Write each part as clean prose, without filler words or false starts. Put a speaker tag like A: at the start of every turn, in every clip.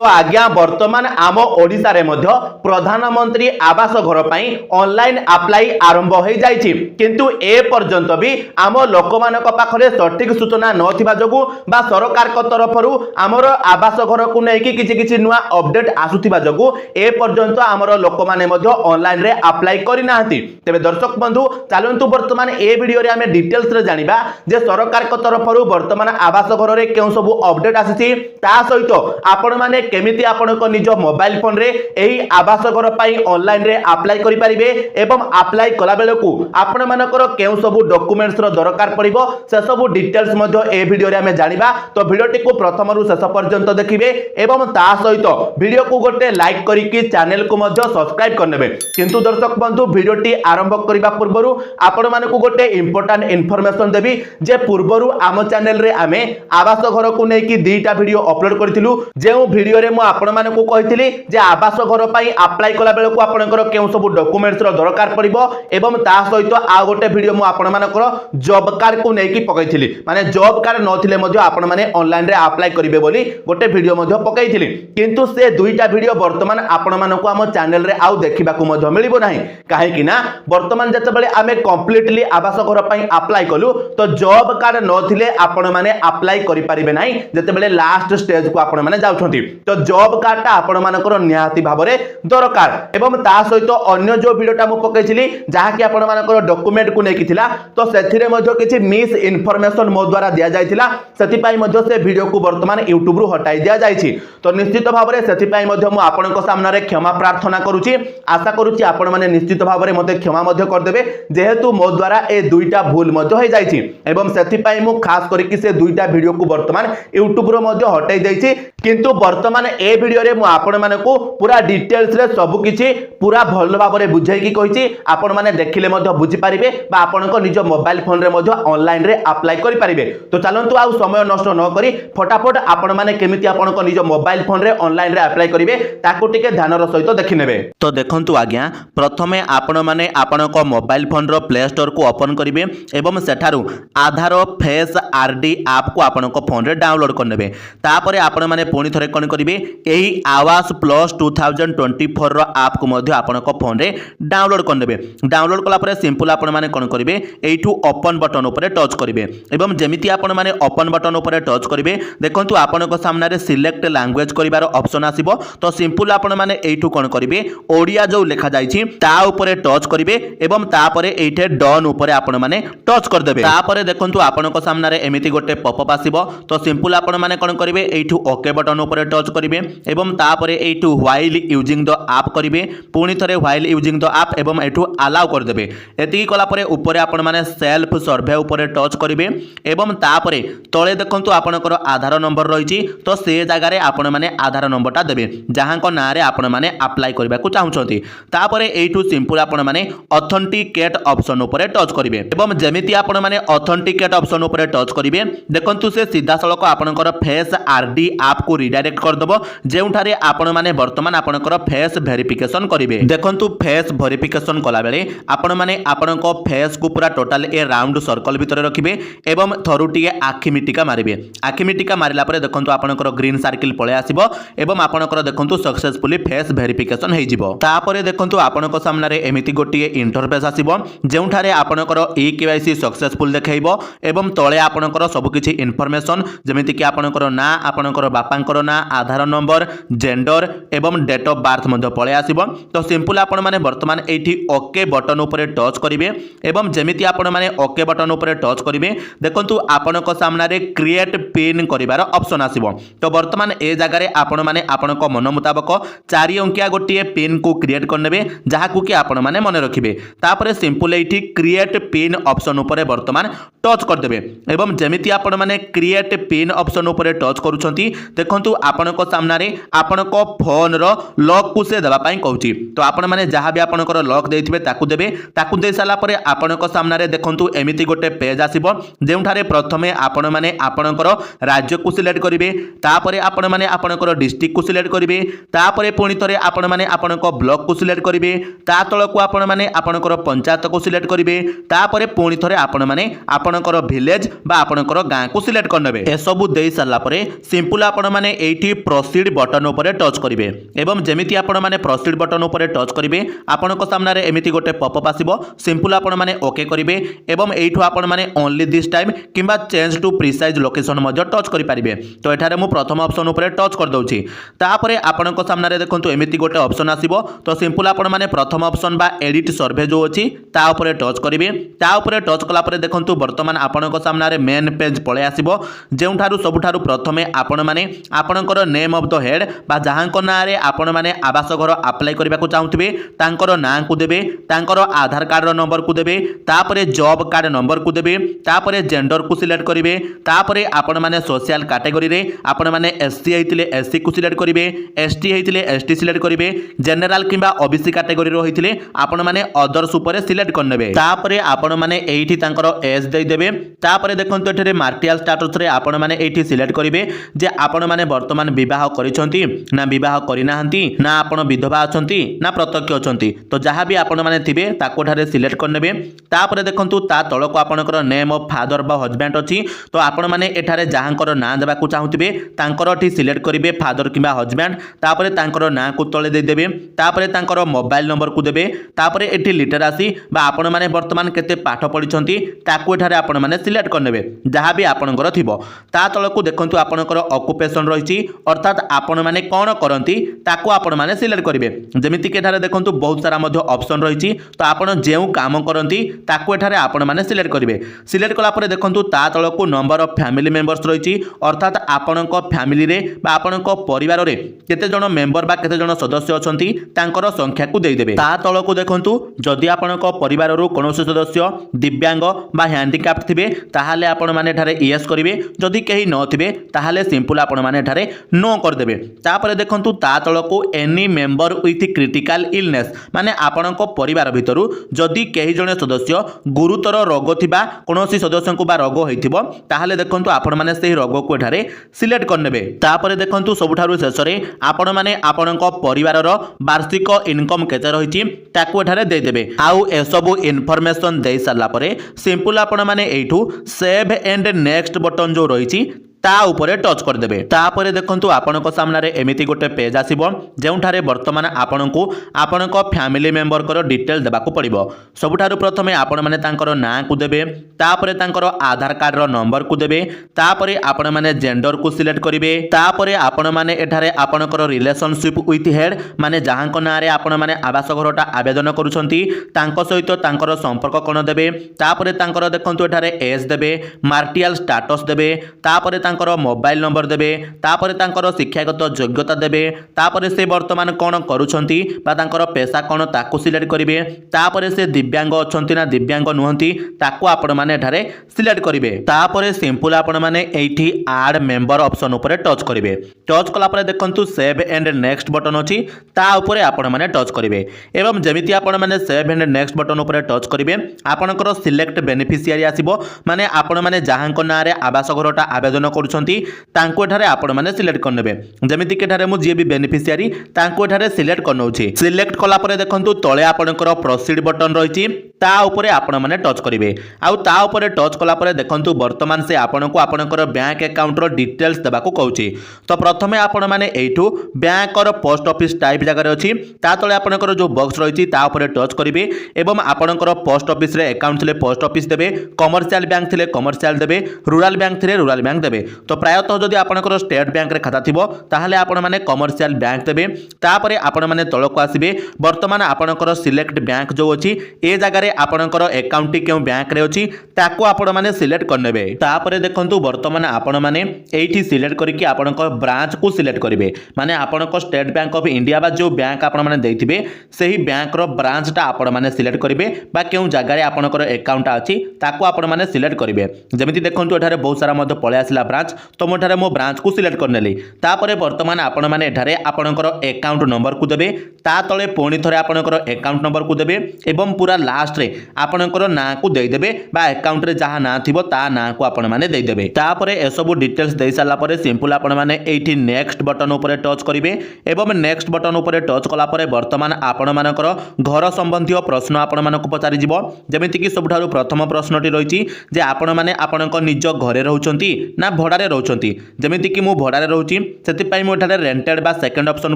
A: तो आज्ञा बर्तमान आम ओडिशा रे मध्य प्रधानमंत्री आवास घर पाई ऑनलाइन अप्लाई आरंभ हो जाइछि किंतु ए पर्यंत भी आम लोक मानक पाखरे सठिक सूचना नथिबा जोगु बा सरकार को तरफरु आमर आवास घर को नेकी किछि किछि नुआ अपडेट आसुथिबा जोगु ए पर्यंत आमर लोक माने मध्य ऑनलाइन रे अप्लाई करि नाहंती। तेबे दर्शक बंधु चलंतु वर्तमान ए वीडियो रे हमें डिटेल्स रे जानिबा जे सरकार को तरफरु वर्तमान आवास घर रे केउ सब अपडेट आसीछि ता सहित आपण माने केमिति आपण निज मोबाइल फोन रे एही आवास घर पाई ऑनलाइन रे अप्लाई करि परिबे एवं अप्लाई कला बेलकू आपण मानकर केउ सब डॉक्यूमेंट्स रो दरकार पड़िबो से सब डिटेल्स मध्ये ए वीडियो रे हमें जानिबा। तो वीडियोटी को प्रथम रु शेष पर्यंत देखिबे एवं ता सहित वीडियो को गोटे लाइक करिकि चैनल को मध्ये सब्सक्राइब करनेबे। किंतु दर्शक बंधु वीडियोटी आरंभ करिबा पूर्वरु आपण मानकू गोटे इंपोर्टेंट इन्फॉर्मेशन देबी जे पूर्वरु आम चैनल रे आमे आवास घर को नेकी दीटा वीडियो अपलोड करथिलु जे वीडियो रे मु आपण मानकू कहिथिली जे आवास घर पई अप्लाई कला बेलकू आपनकर केउ सब डॉक्यूमेंट्स रो दरकार पड़िबो एवं ता सहित आ गोटे वीडियो मु आपण मानकर जॉब कार्ड को नेकी पकैथिली माने जॉब कार्ड नथिले मध्ये आपण माने ऑनलाइन रे अप्लाई करिवे बोली गोटे वीडियो मध्ये पकैथिली किंतु से दुईटा वीडियो वर्तमान आपण मानकू हम चैनल रे आउ देखिबाकू मध्ये मिलिबो नाही काहे कि ना वर्तमान जते बेले आमे कंप्लीटली आवास घर पई अप्लाई कलु तो जॉब कार्ड नथिले आपण माने अप्लाई करि परिबे नाही जते बेले लास्ट स्टेज को आपण माने जाउछंती। तो जॉब कार्ड टा आपण मानकर निहाती भाबरे दरकार एवं ता सहित अन्य जो वीडियोटा मु पकैছিলি जहा कि आपण मानकर डॉक्यूमेंट को नेकी थिला तो सेथिरे मध्ये किछि मिस इन्फॉर्मेशन मो द्वारा दिया जायतिला सेति पई मध्ये से वीडियो को वर्तमान YouTube रु हटाई दिया जायछि। तो निश्चित भाबरे सेति पई मध्ये मु आपनक सामने रे क्षमा प्रार्थना करूछि आशा करूछि आपण माने निश्चित भाबरे मते क्षमा मध्ये कर देबे जेहेतु मो द्वारा ए दुईटा भूल मध्ये होई जायछि एवं सेति पई मु खास करी कि से दुईटा वीडियो को वर्तमान YouTube रो मध्ये हटाई दैछि किंतु वर्तमान ए वीडियो रे मु आपण मानकू पूरा डिटेल्स रे सब किछि पूरा भल भाबरे बुझाई कि कहिछि आपण माने देखिले मध्ये बुझी परिबे बा आपनको निज मोबाइल फोन रे मध्ये ऑनलाइन रे अप्लाई करि परिबे। तो चलंतु आ समय नष्ट न करी फटाफट आपण माने केमिति आपनको निज मोबाइल फोन रे ऑनलाइन रे अप्लाई करिवे ताको टिके ध्यान रो सहित देखि नेबे। तो देखंतु आज्ञा प्रथमे आपण माने आपनको मोबाइल फोन रो प्ले स्टोर को ओपन करिवे एवं सेठारु आधार फेस आरडी ऐप को आपनको फोन रे डाउनलोड करनेबे तापरे आपण माने पुणी थरे कोन करिवे एही आवास प्लस 2024 रो ऐप को मध्ये आपनको फोन रे डाउनलोड करनेबे। डाउनलोड कला परे सिंपल आपण माने कोन करिवे एठू ओपन बटन ऊपर टच करिवे एवं जेमिति आपण माने ओपन बटन ऊपर टच करिवे देखंतु आपनको सामने रे सिलेक्ट लैंग्वेज करिवार ऑप्शन आसीबो। तो सिंपल आपण माने एठू कोन करिवे ओडिया जो लिखा जाईछि ता ऊपर टच करिवे एवं तापरे एठे डन ऊपर आपण माने टच कर देबे तापरे देखंतु आपनको सामने रे एमिति गोटे पॉपअप आसीबो। तो सिंपल आपण माने कोन करिवे एठू ओके बटन ऊपर टच करिवे एवं तापरे एठू व्हाइल यूजिंग द ऐप करिवे पुणी थरे व्हाइल यूजिंग द ऐप एवं एठू अलाउ कर देबे एति कला परे ऊपर आपण माने सेल्फ सर्वे ऊपर टच करिवे एवं तापरे तळे देखंतु आपनकर आधार नंबर रहिछि तो से जगह रे आपण माने आधार नंबरटा देबे जहां को नारे आपण माने अप्लाई करबा को चाहुछंती तापरे एठू सिंपल आपण माने ऑथेंटिकेट ऑप्शन ऊपर टच करिवे एवं जेमिति आपण माने ऑथेंटिकेट ऑप्शन ऊपर टच करिवे देखंतु से सीधा सळक आपनकर फेस आरडी ऐप को रिडायरेक्ट कर दबो जेउठारे आपण माने वर्तमान आपनकर फेस वेरिफिकेशन करिवे। देखंतु फेस वेरिफिकेशन कला बेले आपण माने आपनको फेस को पूरा टोटल ए राउंड सर्कल भितर रखिबे एवं थरुटिए आखि मिटिका मारिबे आखि मिटिका मारिला परे देखंतु आपनकर ग्रीन सर्कल पळे आसीबो एवं आपनकर देखंतु सक्सेसफुली फेस वेरिफिकेशन हे जिवो। तापरे देखंतु आपनको सामने रे एमिति गोटिए इंटरफेस आसीबो जेउठारे आपनकर ई केवाईसी सक्सेसफुल देखाइबो एवं तळे आपनकर सब किछि इन्फॉर्मेशन जेमिति कि आपनकर ना आपनकर बापांकर ना आधार नंबर जेंडर एवं डेट ऑफ बर्थ मध्ये पळे आसीबो। तो सिंपल आपण माने वर्तमान एठी ओके बटन ऊपर टच करिवे एवं जेमिति आपण माने ओके बटन ऊपर टच करिवे देखंतु आपनको सामने रे क्रिएट पिन करिवार ऑप्शन आसीबो। तो वर्तमान ए जगह रे आपण माने आपनको मन मुताबिक 4 अंकिया गोटिए पिन को क्रिएट करनेबे जहा को कि आपण माने मन रखिबे तापरे सिंपल एठी क्रिएट पिन ऑप्शन ऊपर वर्तमान टच कर देबे एवं जेमिति आपण माने क्रिएट पिन ऑप्शन ऊपर टच करूछंती देखंतु आपनको सामने रे आपनको फोन रो लॉक को से देबा पई कहूची। तो आपण माने जहा भी आपनकर लॉक देथिबे ताकू देबे ताकू दे साला परे आपनको सामने रे देखंतु एमिति गोटे पेज आसीबो जेउठारे प्रथमे आपण माने आपनकर राज्य को सिलेक्ट करिवे तापरे आपण माने आपनकर डिस्ट्रिक्ट को सिलेक्ट करिवे तापरे पुणी थरे आपण माने आपनको ब्लॉक को सिलेक्ट करिवे ता तळ को आपण माने आपनकर पंचायत को सिलेक्ट करिवे तापरे पुणी थरे आपण माने आपनकर विलेज बा आपनकर गां को सिलेक्ट करनेबे ए सब देई साला परे सिंपल आपण माने एठी प्रोसीड बटन उपरे टच करेंगे एवं जमीती आपण मैंने प्रोसीड बटन उपरे टच करेंगे आपण सामने एमती गोटे पॉपअप आसिबो सिंपल आपण मैंने ओके करेंगे एवं एठू आपण मैंने ओनली दिस टाइम किंबा चेंज टू प्रिसाइज लोकेशन मध्य टच करेंगे। तो एठारे मु प्रथम ऑप्शन उपरे टच कर दउची तापरे आपण सामने देखंतु एमती गोटे ऑप्शन आसिबो तो सिंपल आपण मैंने प्रथम ऑप्शन बा एडिट सर्वे जो अछि ता उपरे टच करेंगे ता उपरे टच कला परे देखंतु वर्तमान आपण सामने मेन पेज पळे आसिबो जेउठारु सबुठारु प्रथमे आपण माने आपणकर नेम ऑफ द हेड बा जहांको नारे आपण माने आवास घर अप्लाई करबा को चाहुतबे तांकर नाम को देबे तांकर आधार कार्ड नंबर को देबे तापरे जॉब कार्ड नंबर को देबे तापरे जेंडर को सिलेक्ट करिवे तापरे आपण माने सोशल कैटेगरी रे आपण माने एससी हेतिले एससी को सिलेक्ट करिवे एसटी हेतिले एसटी सिलेक्ट करिवे जनरल किंबा ओबीसी कैटेगरी रो हेतिले आपण माने अदर्स ऊपर सिलेक्ट करनेबे तापरे आपण माने एठी तांकर एज दे देबे तापरे देखंतु एठरे मार्टियल स्टेटस रे आपण माने एठी सिलेक्ट करिवे जे आपण माने वर्तमान विवाह करिसंती ना विवाह करिनाहंती ना आपण विधवा अछंती ना प्रत्यक्ष अछंती तो जहाँ भी आपण माने थिबे ताको ठारे सिलेक्ट करनेबे तापरे देखंतु ता तळको आपणकर नेम ऑफ फादर बा हस्बैंड अछि तो आपण माने एठारे जहाँकर ना देबा को चाहुतिबे तांकर ठी सिलेक्ट करिवे फादर किबा हस्बैंड तापरे तांकर ना को तळे दे देबे तापरे तांकर मोबाइल नंबर को देबे तापरे एठी लिटरेसी बा आपण माने वर्तमान केते पाठ पढिसंती ताको एठारे आपण माने सिलेक्ट करनेबे जहाँ भी आपणकर थिबो ता तळको देखंतु आपणकर ऑक्युपेशन रहिछि अर्थात आपण माने कोन करंती ताको आपण माने सिलेक्ट करिवे जेमिति के एठारे देखंतु बहुत सारा मध्ये ऑप्शन रहिछि तो आपण जेउ काम करंती ताको एठारे आपण माने सिलेक्ट करिवे सिलेक्ट कला परे देखंतु ता तळको नंबर ऑफ फैमिली मेंबर्स रहिछि अर्थात आपणको फैमिली रे बा आपणको परिवार रे केते जण मेंबर बा केते जण सदस्य अछंती तांकर संख्या को देई देबे ता तळको देखंतु जदि आपणको परिवार रो कोनोसी सदस्य दिव्यांग बा हैंडिकैप्ड थिबे ताहाले आपण माने एठारे यस करिवे जदि केही न थिबे ताहाले सिंपल आपण माने एठारे नो कर देबे तापरे देखंतु ता तळको any member with critical illness माने आपणको परिवार भितरु जदि केही जणे सदस्य गुरुतर रोग थिबा कोनोसी सदस्य को बा रोग होइथिबो ताहाले देखंतु आपण माने सेही रोग को एठारे सिलेक्ट करनेबे तापरे देखंतु सबुठारु शेषरे आपण माने आपणको परिवार रो वार्षिक इनकम केते रहिछि ताको एठारे दे देबे आउ ए सब इन्फॉर्मेशन देई सारला परे सिंपल आपण माने एठू सेव एंड नेक्स्ट बटन जो रहिछि ता उपरे टच कर देबे तापरे देखंतु आपनको सामने एमिति गोटे पेज आसीबो जेउठारे वर्तमान आपनको आपनको फैमिली मेंबर को डिटेल देबा को पड़िबो सबुठारु प्रथमे आपण माने तांकर नाम को देबे तापरे तांकर आधार कार्ड रो नंबर को देबे तापरे आपण माने जेंडर को सिलेक्ट करिवे तापरे आपण माने एठारे आपनकर रिलेशनशिप विथ हेड माने जहांको नारे आपण माने आवास घरटा आवेदन करूछंती तांको सहित तांकर संपर्क कोन देबे तापरे तांकर देखंतु एठारे एज देबे मार्टियल स्टेटस देबे तापरे तांकर मोबाइल नंबर देबे तापरे तांकर शिक्षागत योग्यता देबे तापरे से वर्तमान कोन करूछंती बा तांकर पेशा कोन ताकू सिलेक्ट करिवे तापरे से दिव्यांग अछंती ना दिव्यांग नुहंती ताकू आपण माने एठारे सिलेक्ट करिवे तापरे सिंपल आपण माने एठी ऐड मेंबर ऑप्शन उपरे टच करिवे टच कला परे देखंतु सेव एंड नेक्स्ट बटन अछि ता उपरे आपण माने टच करिवे एवं जेमिति आपण माने सेव एंड नेक्स्ट बटन उपरे टच करिवे आपनकर सिलेक्ट बेनिफिशियरी आसीबो माने आपण माने जहांको नारे आवास घरटा आवेदन करूछंती तांको एठारे आपण माने सिलेक्ट करनेबे जेमिति के एठारे मु जे भी बेनिफिशियरी तांको एठारे सिलेक्ट करनौछि सिलेक्ट कला परे देखंतु तळे आपनकर प्रोसीड बटन रहिछि ता उपरे आपण माने टच करिवे आउ ता उपरे टच कला परे देखंतु वर्तमान से आपनको आपनकर बैंक अकाउंट रो डिटेल्स देबा को कहउछि तो प्रथमे आपण माने एठू बैंक और पोस्ट ऑफिस टाइप जगह रे अछि ता तळे आपनकर जो बॉक्स रहिछि ता उपरे टच करिवे एवं आपनकर पोस्ट ऑफिस रे अकाउंट थिले पोस्ट ऑफिस देबे कमर्शियल बैंक थिले कमर्शियल देबे रूरल बैंक थिले रूरल बैंक देबे तो प्रायतः जदि आपनकर स्टेट बैंक रे खाता थिबो ताहाले आपण माने कमर्शियल बैंक देबे तापरे आपण माने तळको आसीबे वर्तमान आपनकर सिलेक्ट बैंक जो अछि ए जगह रे आपनकर अकाउंट केउ बैंक रे अछि ताको आपण माने सिलेक्ट करनेबे तापरे देखंतु वर्तमान आपण माने एठी सिलेक्ट करिकि आपनकर ब्रांच को सिलेक्ट करिवे माने आपनकर स्टेट बैंक ऑफ इंडिया बा जो बैंक आपण माने देथिबे सेही बैंक रो ब्रांच टा आपण माने सिलेक्ट करिवे बा केउ जगह रे आपनकर अकाउंट अछि ताको आपण माने सिलेक्ट करिवे जेमिति देखंतु एठारे बहुत सारा मध्य पळे आसिला ब्रांच तो मोठारे मो ब्रांच को सिलेक्ट करनेली तापरे वर्तमान आपण माने एठारे आपनकर अकाउंट नंबर को देबे ता तळे पुणी थरे आपनकर अकाउंट नंबर को देबे एवं पूरा लास्ट रे आपनकर ना को देई देबे बा अकाउंट रे जहा ना थिबो ता ना को आपण माने देई देबे तापरे ए सब डिटेल्स देई साला परे सिंपल आपण माने एठी नेक्स्ट बटन ऊपर टच करिवे एवं नेक्स्ट बटन ऊपर टच कला परे वर्तमान आपण मानकर घर संबंधी प्रश्न आपण मानको पचारि जिवो जेमिति कि सबठारु प्रथम प्रश्नटी रहिछि जे आपण माने आपनक निज घरे रहउचंती ना भड़ारे रोचंती जेमिति कि मु भड़ारे रोची सेतिपाई मु एठारे रेंटेड बा सेकंड ऑप्शन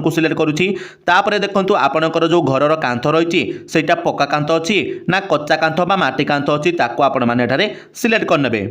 A: को सिलेक्ट करूची तापरे देखंतु आपनकर जो घरर कांथ रहिची सेटा पक्का कांथ अछि ना कच्चा कांथ बा माटी कांथ अछि ताको आपण माने एठारे सिलेक्ट करनेबे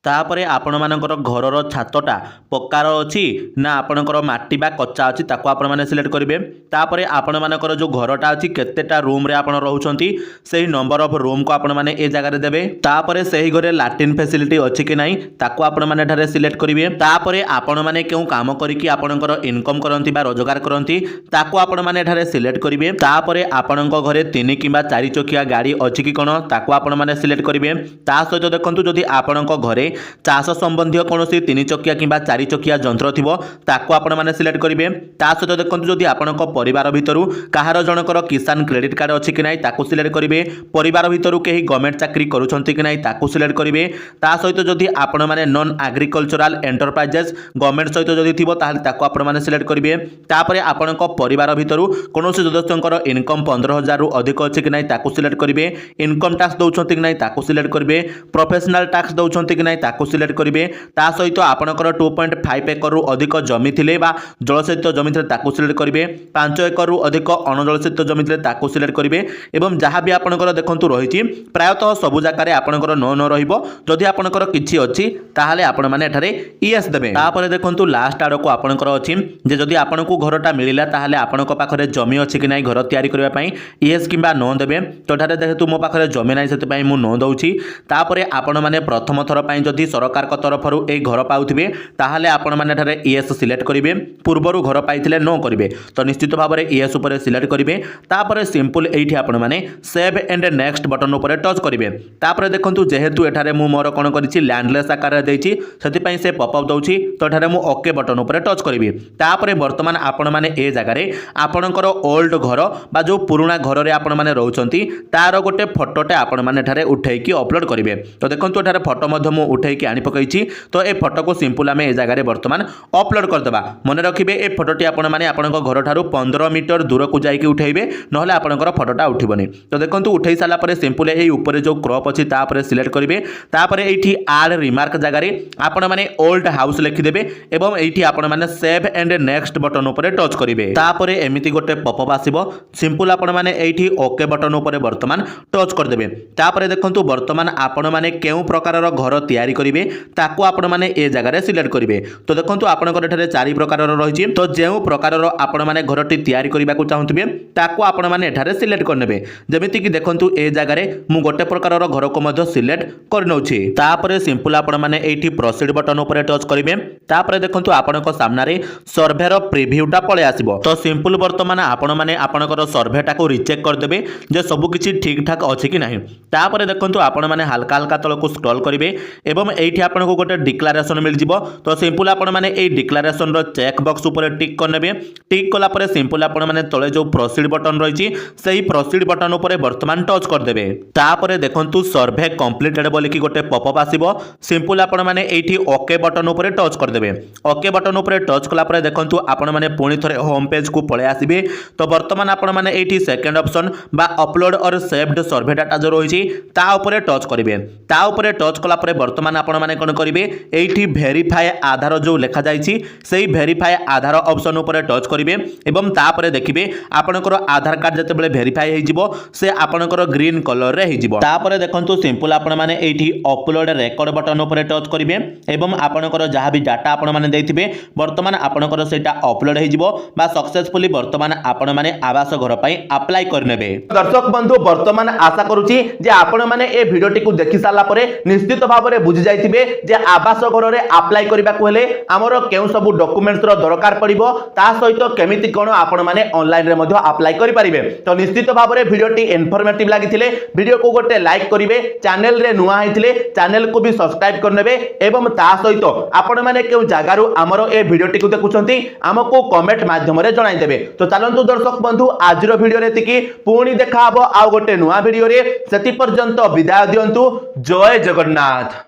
A: तापरे आपण मानकर घरर छातटा पक्कार अछि ना आपणकर माटी बा कच्चा अछि ताको आपण माने सिलेक्ट करिवे तापरे आपण मानकर जो घरटा अछि केतेटा रूम रे आपण रहउछंती सेही नंबर ऑफ रूम को आपण माने ए जगह रे देबे तापरे सेही घरे लैट्रिन फैसिलिटी अछि कि नाही ताको आपण माने ठारे सिलेक्ट करिवे तापरे आपण माने केउ काम करिकि आपणकर इनकम करंती बा रोजगार करंती ताको आपण माने ठारे सिलेक्ट करिवे तापरे आपणक घरे 3 किबा 4 चकिया गाड़ी अछि कि कोन ताको आपण माने सिलेक्ट करिवे ता सहित देखंतु जदि आपणक घरे चाष संबंधी कौन 3 चकिया किंबा 4 चकिया जंत्र थिबो ताको आपण माने सिलेक्ट करिवे ता सहित देखंतु जदि आपणक परिवार भितरु काहार जनकर किसान क्रेडिट कार्ड अछि कि नाही ताको सिलेक्ट करिवे परिवार भितरु केही गवर्नमेंट चाकरी करूछंती कि नाही ताको सिलेक्ट करिवे ता सहित जदि आपण माने नॉन एग्रीकल्चरल एंटरप्राइजेस गवर्नमेंट सहित जदि थिबो ताहाले ताको आपण माने सिलेक्ट करिवे तापरे आपणक परिवार भितरु कोनोसी सदस्यंकर इनकम 15000 रु अधिक अछि कि नाही ताको सिलेक्ट करिवे इनकम टैक्स दउछंती कि नाही ताको सिलेक्ट करिवे प्रोफेशनल टैक्स दउछंती कि नाही ताको सिलेक्ट करिवे ता सहित आपणकर 2.5 एकर रु अधिक जमी थिले बा जलसेचित जमी थिले ताको सिलेक्ट करिवे 5 एकर रु अधिक अनजलसेचित जमी थिले ताको सिलेक्ट करिवे एवं जहां भी आपणकर देखंतु रहिछि प्रायतः सबु जाकारे आपणकर न रहिबो जदि आपणकर किछि अछि ताहाले आपण माने एठारे यस देबे तापरे देखंतु लास्ट आड़ को आपणकर अछि जे जदि आपणकु घरटा मिलिला ताहाले आपणक पाखरे जमी अछि कि नाही घर तयारी करिवा पई यस किबा नो देबे तो एठारे देखतु मो पाखरे जमी नाही सेति पई मु नो दउछि तापरे आपण माने प्रथम थर पई जदि सरकार को तरफरु ए घर पाउथिबे ताहाले आपण माने एठारे यस सिलेक्ट करिवे पूर्वरु घर पाइथिले नो करिवे तो निश्चित भाव में यस ऊपर सिलेक्ट करिवे तापरे सिंपल एठी आपण माने सेव एंड नेक्स्ट बटन ऊपर टच करिवे तापरे देखंतु जेहेतु एठारे मु मोर कोन करिछि लैंडलेस आकार रे देछि सेति पई से पॉपअप दउछि तो एठारे मु ओके बटन ऊपर टच करिवे तापरे वर्तमान आपण माने ए जगह रे आपणकर ओल्ड घर बा जो पुराना घर रे आपण माने रहउचंती तार गोटे फोटोटे आपण माने एठारे उठेई की अपलोड करिवे तो देखंतु एठारे फोटो मध्य मु उठेई की आनी पकईछि तो ए फोटो को सिंपल आम ए जगह वर्तमान अपलोड करदेबा मन रखिए ए फोटोटी आपण माने आपणक घर ठारू 15 मीटर दूर को जाइए उठेबे नहले आपणकर फोटोटा उठिबनी तो देखंतु उठेई साला परे सिंपल ए ऊपर जो क्रॉप अछि ता परे सिलेक्ट करिवे ता परे एठी आड रिमार्क जगह रे आपण माने ओल्ड हाउस लिखि देबे एवं एठी आपण माने सेव एंड नेक्स्ट बटन ऊपर टच करिवे ता परे एमिति गोटे पॉपअप आसीबो सिंपल आपण माने एठी ओके बटन ऊपर वर्तमान टच कर देबे ता परे देखंतु वर्तमान आपण माने केउ प्रकारर घर तयारी करिवे ताको आपण माने ए जगह रे सिलेक्ट करिवे तो देखंतु आपणकर एठारे चारि प्रकारर रहिछि तो जेउ प्रकारर आपण माने घरटी तयारी करिबा को चाहुथिबे ताको आपण माने एठारे सिलेक्ट करनेबे जेमिति कि देखंतु ए जगह रे मु गोटे प्रकारर घर को मध्य सिलेक्ट करनौछि तापरे सिंपल आपण माने एठी प्रोसीड बटन ऊपर टच करिवे तापरे देखंतु आपणक सामना रे सर्वे रो प्रीव्यूटा पळे आसीबो तो सिंपल वर्तमान आपण माने आपणकर सर्वेटा को रिचेक कर देबे जे सब किछि ठीक ठाक अछि कि नाही तापरे देखंतु आपण माने हल्का हल्का तळ को स्क्रॉल करिवे एवं एठी आपणको गोटे डिक्लेरेशन मिल जिवो तो सिंपल आपण माने ए डिक्लेरेशन रो चेक बॉक्स ऊपर टिक करनेबे टिक कला परे सिंपल आपण माने तळे जो प्रोसीड बटन रहिछि सेही प्रोसीड बटन ऊपर वर्तमान टच कर देबे तापरे देखंतु सर्वे कंप्लीटेड बोली कि गोटे पॉपअप आसीबो सिंपल आपण माने एठी ओके बटन ऊपर टच कर देबे ओके बटन ऊपर टच कला परे देखंतु आपण माने पुणी थरे होम पेज को पळे आसीबे तो वर्तमान आपण माने एठी सेकंड ऑप्शन बा अपलोड और सेव्ड सर्वे डाटा जो रहिछि ता ऊपर टच करिवे ता ऊपर टच कला परे वर्तमान आपण माने कोन करिवे एठी वेरीफाई आधार जो लिखा जाइछि सेही वेरीफाई आधार ऑप्शन ऊपर टच करिवे एवं तापरे देखिबे आपणकर आधार कार्ड जते बेले वेरीफाई हे जिवो से आपणकर ग्रीन कलर रे हे जिवो तापरे देखंतु सिंपल आपण माने एठी अपलोड रेकॉर्ड बटन ऊपर टच करिवे एवं आपणकर जहा भी डाटा आपण माने देथिबे वर्तमान आपणकर सेटा अपलोड हे जिवो बा सक्सेसफुली वर्तमान आपण माने आवास घर पई अप्लाई करनेबे दर्शक बंधु वर्तमान आशा करूची जे आपण माने ए भिडियोटी को देखि साला परे निश्चित भाव में बुझी जाइथिबे जे आवास घर रे अप्लाई करबा को हेले हमरो केउ सब डॉक्यूमेंट्स रो दरकार पड़िबो ता सहित केमिति कोन आपण माने ऑनलाइन रे मध्य अप्लाई करि परिबे तो निश्चित भाव में भिडियोटी इन्फॉर्मेटिव लागिथिले वीडियो को गोटे लाइक करिवे चैनल रे नुआ हिथिले चैनल को भी सब्सक्राइब करनेबे एवं ता सहित आपण माने केउ जागारु हमरो ए भिडियोटी को देखुछंती हमको कमेंट माध्यम रे जणाई देबे तो चलंतु दर्शक बंधु आज रो वीडियो रे तिकी पुणी देखा हबो आ गोटे नुआ वीडियो रे सेति पर्यंत विदाय दियंतु जय जगन्नाथ।